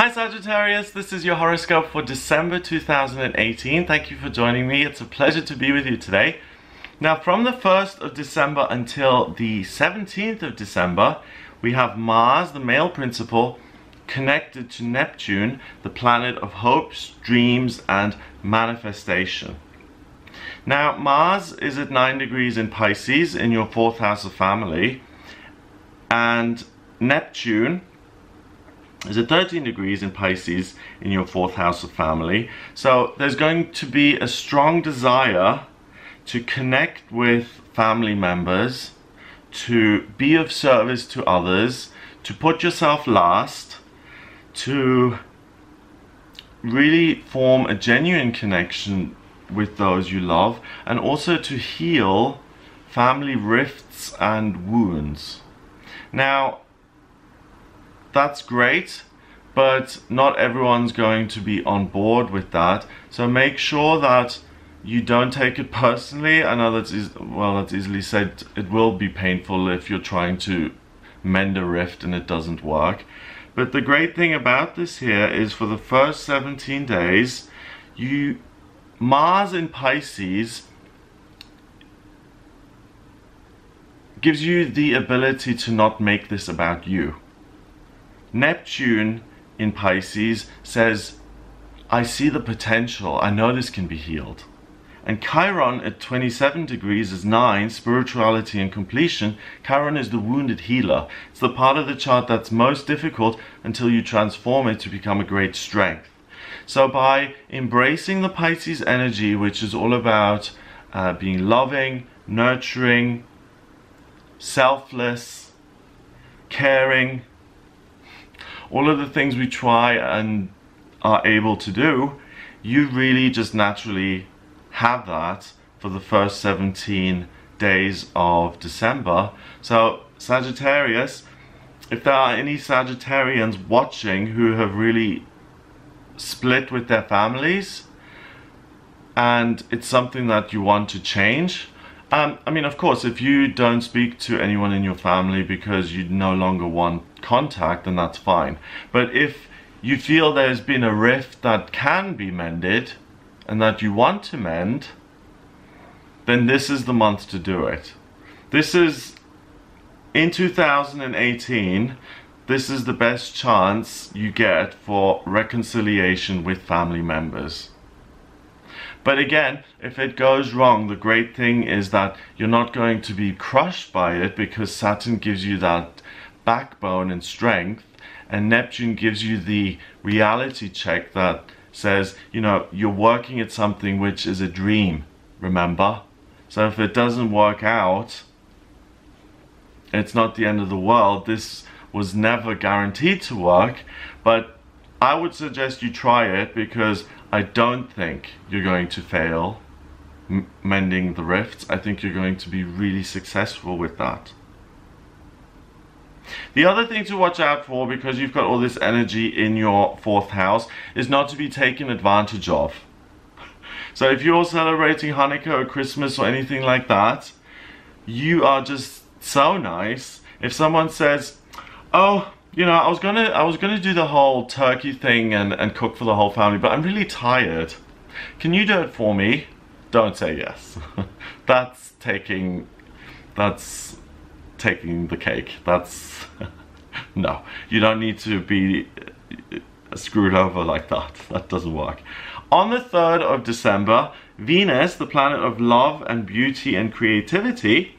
Hi Sagittarius, this is your horoscope for December 2018. Thank you for joining me. It's a pleasure to be with you today. Now from the 1st of December until the 17th of December, we have Mars, the male principle, connected to Neptune, the planet of hopes, dreams, and manifestation. Now Mars is at 9 degrees in Pisces in your 4th house of family, and Neptune is at 13 degrees in Pisces in your 4th house of family. So there's going to be a strong desire to connect with family members, to be of service to others, to put yourself last, to really form a genuine connection with those you love, and also to heal family rifts and wounds. Now, that's great, but not everyone's going to be on board with that. So make sure that you don't take it personally. I know that's easily said. It will be painful if you're trying to mend a rift and it doesn't work. But the great thing about this here is for the first 17 days, Mars in Pisces gives you the ability to not make this about you. Neptune in Pisces says, I see the potential, I know this can be healed. And Chiron at 27 degrees is 9, spirituality and completion. Chiron is the wounded healer. It's the part of the chart that's most difficult until you transform it to become a great strength. So by embracing the Pisces energy, which is all about being loving, nurturing, selfless, caring, all of the things we try and are able to do, you really just naturally have that for the first 17 days of December. So Sagittarius, if there are any Sagittarians watching who have really split with their families and it's something that you want to change, I mean, of course, if you don't speak to anyone in your family because you no longer want contact, then that's fine. But if you feel there's been a rift that can be mended and that you want to mend, then this is the month to do it. This is, in 2018, this is the best chance you get for reconciliation with family members. But again, if it goes wrong, the great thing is that you're not going to be crushed by it, because Saturn gives you that backbone and strength, and Neptune gives you the reality check that says, you know, you're working at something which is a dream, remember? So if it doesn't work out, it's not the end of the world. This was never guaranteed to work, but I would suggest you try it, because I don't think you're going to fail mending the rifts. I think you're going to be really successful with that. The other thing to watch out for, because you've got all this energy in your 4th house, is not to be taken advantage of. So if you're celebrating Hanukkah or Christmas or anything like that, you are just so nice. If someone says, oh, you know, I was gonna do the whole turkey thing and cook for the whole family, but I'm really tired. Can you do it for me? Don't say yes. That's taking the cake. That's no. You don't need to be screwed over like that. That doesn't work. On the 3rd of December, Venus, the planet of love and beauty and creativity,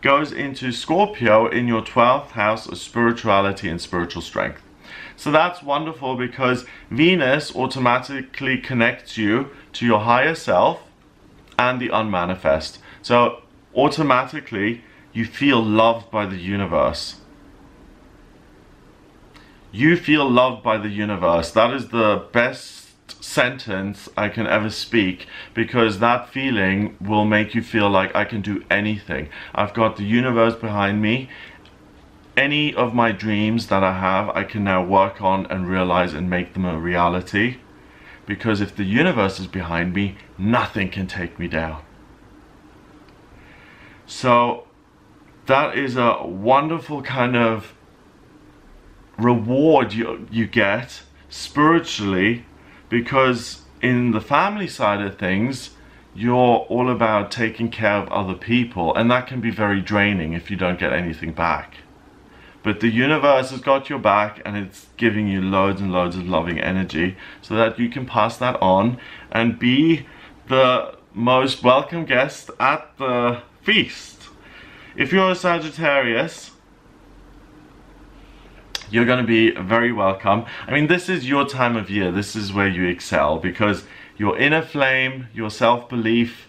goes into Scorpio in your 12th house of spirituality and spiritual strength. So that's wonderful, because Venus automatically connects you to your higher self and the unmanifest. So automatically you feel loved by the universe. You feel loved by the universe. That is the best sentence I can ever speak, because that feeling will make you feel like I can do anything. I've got the universe behind me. Any of my dreams that I have, I can now work on and realize and make them a reality, because if the universe is behind me, nothing can take me down. So that is a wonderful kind of reward you get spiritually, because in the family side of things, you're all about taking care of other people, and that can be very draining if you don't get anything back. But the universe has got your back, and it's giving you loads and loads of loving energy so that you can pass that on and be the most welcome guest at the feast. If you're a Sagittarius, you're going to be very welcome. I mean, this is your time of year. This is where you excel, because your inner flame, your self-belief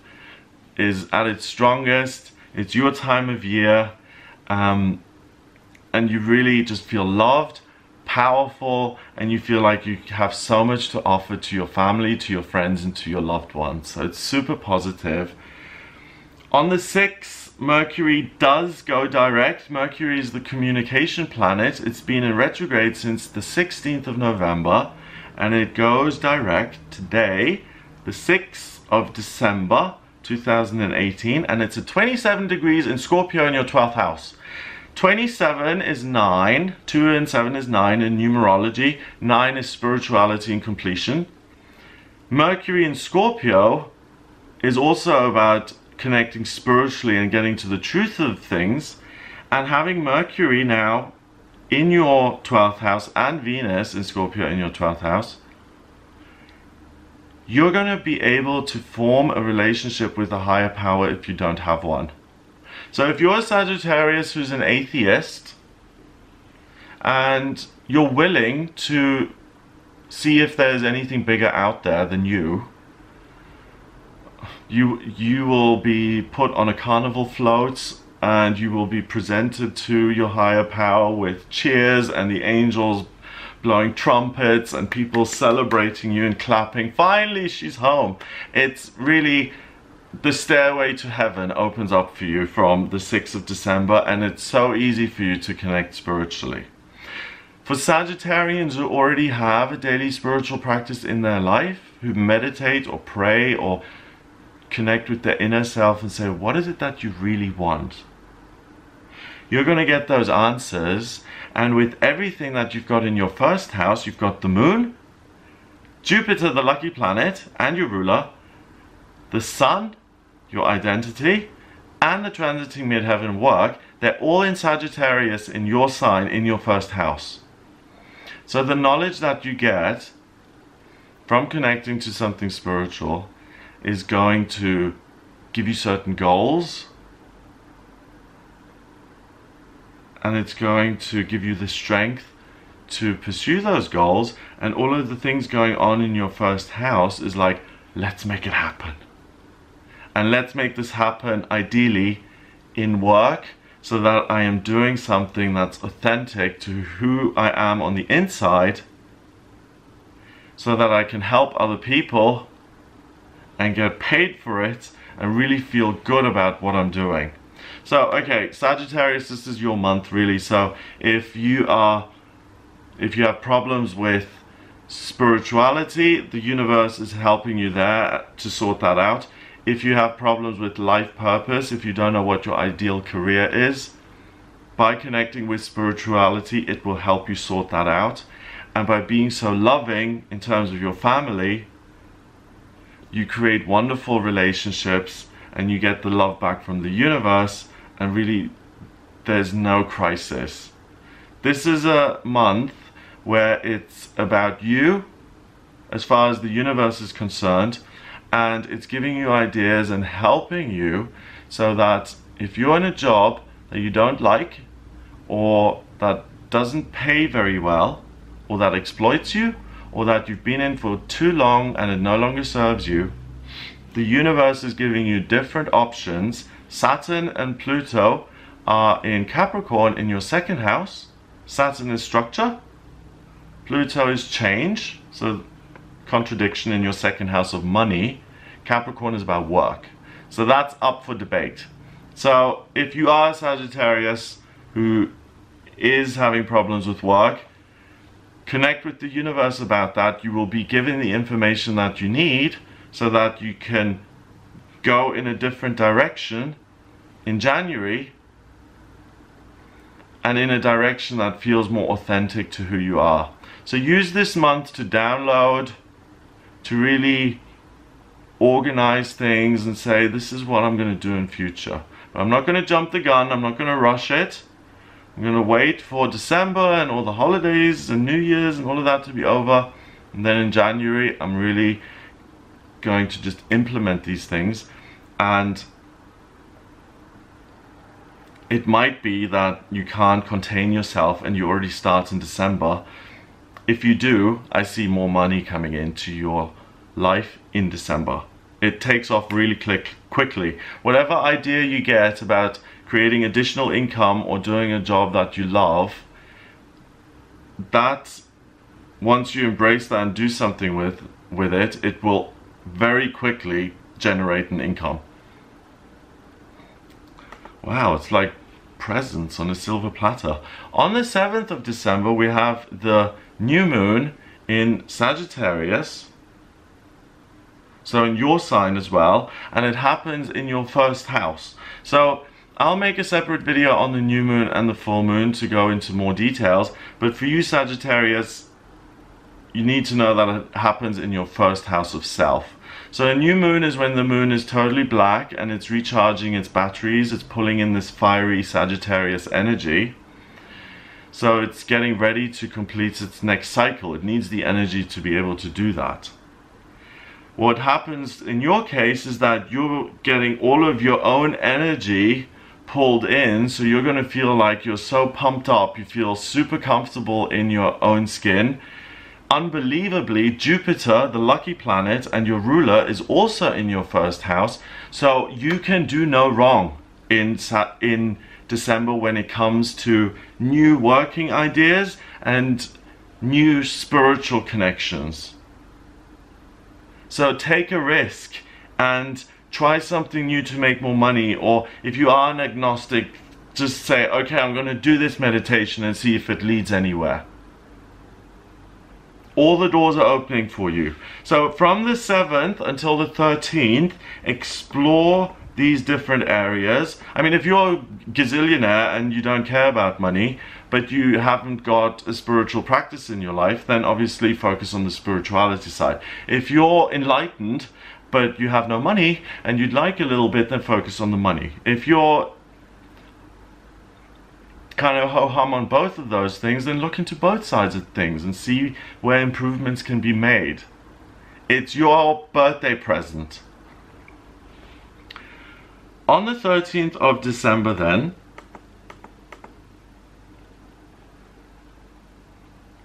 is at its strongest. It's your time of year. And you really just feel loved, powerful, and you feel like you have so much to offer to your family, to your friends, and to your loved ones. So it's super positive. On the 6th, Mercury does go direct. Mercury is the communication planet. It's been in retrograde since the 16th of November, and it goes direct today, the 6th of December 2018, and it's at 27 degrees in Scorpio in your 12th house. 27 is 9, 2 and 7 is 9 in numerology, 9 is spirituality and completion. Mercury in Scorpio is also about connecting spiritually and getting to the truth of things, and having Mercury now in your 12th house and Venus in Scorpio in your 12th house, you're going to be able to form a relationship with a higher power if you don't have one. So if you're a Sagittarius who's an atheist and you're willing to see if there's anything bigger out there than you will be put on a carnival float, and you will be presented to your higher power with cheers and the angels blowing trumpets and people celebrating you and clapping. Finally, she's home. It's really, the stairway to heaven opens up for you from the 6th of December, and it's so easy for you to connect spiritually. For Sagittarians who already have a daily spiritual practice in their life, who meditate or pray or connect with their inner self and say, what is it that you really want? You're going to get those answers, and with everything that you've got in your 1st house, you've got the moon, Jupiter, the lucky planet, and your ruler, the sun, your identity, and the transiting midheaven work. They're all in Sagittarius in your sign, in your 1st house. So the knowledge that you get from connecting to something spiritual is going to give you certain goals, and it's going to give you the strength to pursue those goals. And all of the things going on in your 1st house is like, let's make it happen. And let's make this happen ideally in work, so that I am doing something that's authentic to who I am on the inside, so that I can help other people and get paid for it and really feel good about what I'm doing. So, okay, Sagittarius, this is your month really. So if you have problems with spirituality, the universe is helping you there to sort that out. If you have problems with life purpose, if you don't know what your ideal career is, by connecting with spirituality, it will help you sort that out. And by being so loving in terms of your family, you create wonderful relationships, and you get the love back from the universe, and really there's no crisis. This is a month where it's about you as far as the universe is concerned, and it's giving you ideas and helping you, so that if you're in a job that you don't like, or that doesn't pay very well, or that exploits you, or that you've been in for too long and it no longer serves you, the universe is giving you different options. Saturn and Pluto are in Capricorn in your 2nd house. Saturn is structure, Pluto is change, so contradiction in your 2nd house of money. Capricorn is about work. So that's up for debate. So if you are a Sagittarius who is having problems with work, connect with the universe about that. You will be given the information that you need so that you can go in a different direction in January, and in a direction that feels more authentic to who you are. So use this month to download, to really organize things and say, this is what I'm going to do in future. But I'm not going to jump the gun, I'm not going to rush it. I'm going to wait for December and all the holidays and New Year's and all of that to be over. And then in January, I'm really going to just implement these things. And it might be that you can't contain yourself and you already start in December. If you do, I see more money coming into your life in December. It takes off really quickly. Whatever idea you get about creating additional income or doing a job that you love, that once you embrace that and do something with it, it will very quickly generate an income. Wow, it's like presents on a silver platter. On the 7th of December, we have the new moon in Sagittarius, so in your sign as well, and it happens in your first house. So I'll make a separate video on the new moon and the full moon to go into more details, but for you Sagittarius, you need to know that it happens in your first house of self. So a new moon is when the moon is totally black and it's recharging its batteries, it's pulling in this fiery Sagittarius energy. So it's getting ready to complete its next cycle. It needs the energy to be able to do that. What happens in your case is that you're getting all of your own energy pulled in, so you're going to feel like you're so pumped up, you feel super comfortable in your own skin. Unbelievably, Jupiter, the lucky planet and your ruler, is also in your first house, so you can do no wrong in December when it comes to new working ideas and new spiritual connections. So take a risk and try something new to make more money, or if you are an agnostic, just say, okay, I'm going to do this meditation and see if it leads anywhere. All the doors are opening for you. So from the 7th until the 13th, explore these different areas. I mean, if you're a gazillionaire and you don't care about money, but you haven't got a spiritual practice in your life, then obviously focus on the spirituality side. If you're enlightened, but you have no money and you'd like a little bit, then focus on the money. If you're kind of ho-hum on both of those things, then look into both sides of things and see where improvements can be made. It's your birthday present. On the 13th of December then,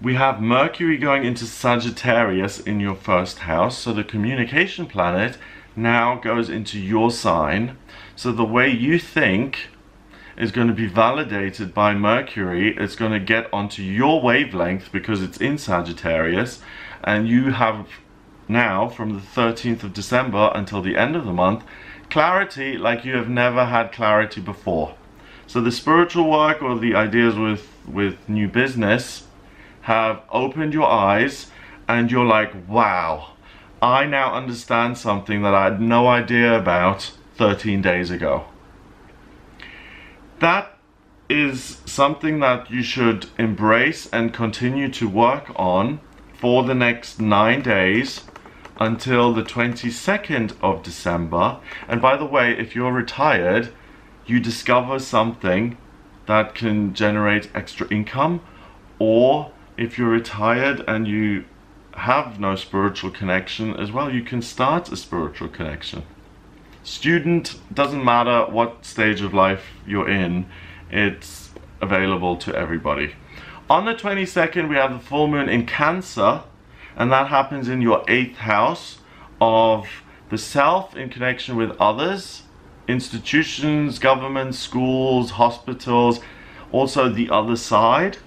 we have Mercury going into Sagittarius in your first house, so the communication planet now goes into your sign. So the way you think is going to be validated by Mercury. It's going to get onto your wavelength because it's in Sagittarius, and you have now from the 13th of December until the end of the month clarity like you have never had clarity before. So the spiritual work or the ideas with new business have opened your eyes and you're like, wow, I now understand something that I had no idea about 13 days ago. That is something that you should embrace and continue to work on for the next 9 days until the 22nd of December. And by the way, if you're retired, you discover something that can generate extra income, or if you're retired and you have no spiritual connection as well, you can start a spiritual connection. Student, doesn't matter what stage of life you're in, it's available to everybody. On the 22nd, we have the full moon in Cancer, and that happens in your 8th house of the self in connection with others, institutions, governments, schools, hospitals, also the other side.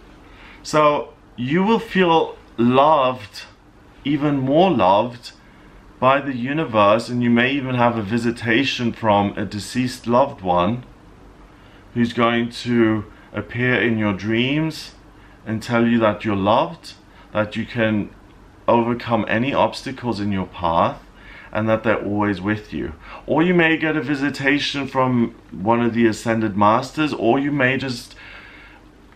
So you will feel loved, even more loved by the universe, and you may even have a visitation from a deceased loved one who's going to appear in your dreams and tell you that you're loved, that you can overcome any obstacles in your path, and that they're always with you. Or you may get a visitation from one of the ascended masters, or you may just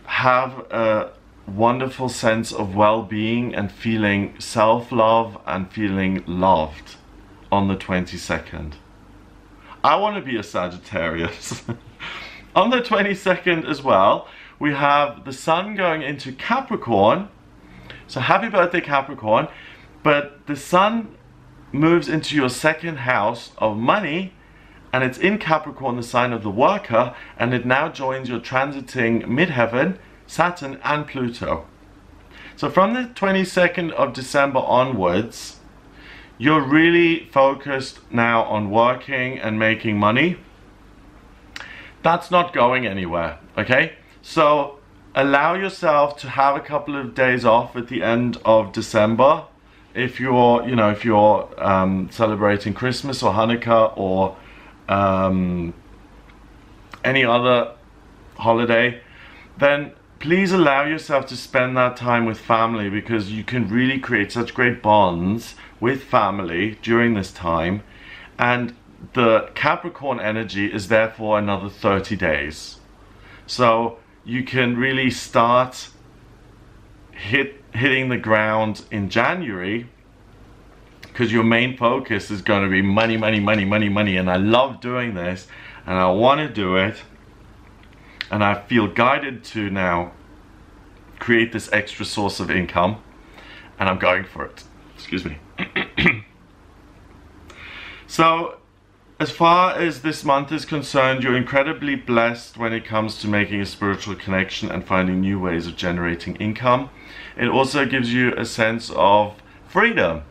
have a wonderful sense of well-being and feeling self-love and feeling loved on the 22nd. I want to be a Sagittarius. On the 22nd as well, we have the Sun going into Capricorn. So happy birthday, Capricorn. But the Sun moves into your second house of money, and it's in Capricorn, the sign of the worker, and it now joins your transiting midheaven, Saturn and Pluto. So from the 22nd of December onwards, you're really focused now on working and making money. That's not going anywhere, okay? So allow yourself to have a couple of days off at the end of December. If you're, celebrating Christmas or Hanukkah or any other holiday, then please allow yourself to spend that time with family, because you can really create such great bonds with family during this time. And the Capricorn energy is there for another 30 days. So you can really start hitting the ground in January, because your main focus is going to be money, money, money, money, money. And I love doing this, and I want to do it, and I feel guided to now create this extra source of income, and I'm going for it. Excuse me. So as far as this month is concerned, you're incredibly blessed when it comes to making a spiritual connection and finding new ways of generating income. It also gives you a sense of freedom.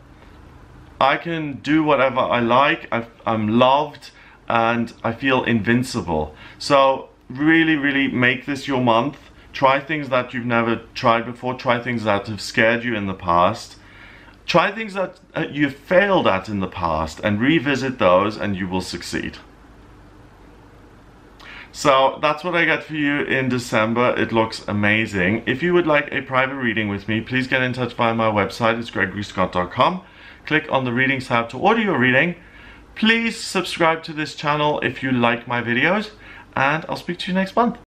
I can do whatever I like, I'm loved, and I feel invincible. So really, really make this your month. Try things that you've never tried before. Try things that have scared you in the past. Try things that you've failed at in the past, and revisit those, and you will succeed. So that's what I got for you in December. It looks amazing. If you would like a private reading with me, please get in touch via my website. It's gregoryscott.com. Click on the readings tab to order your reading. Please subscribe to this channel if you like my videos, and I'll speak to you next month.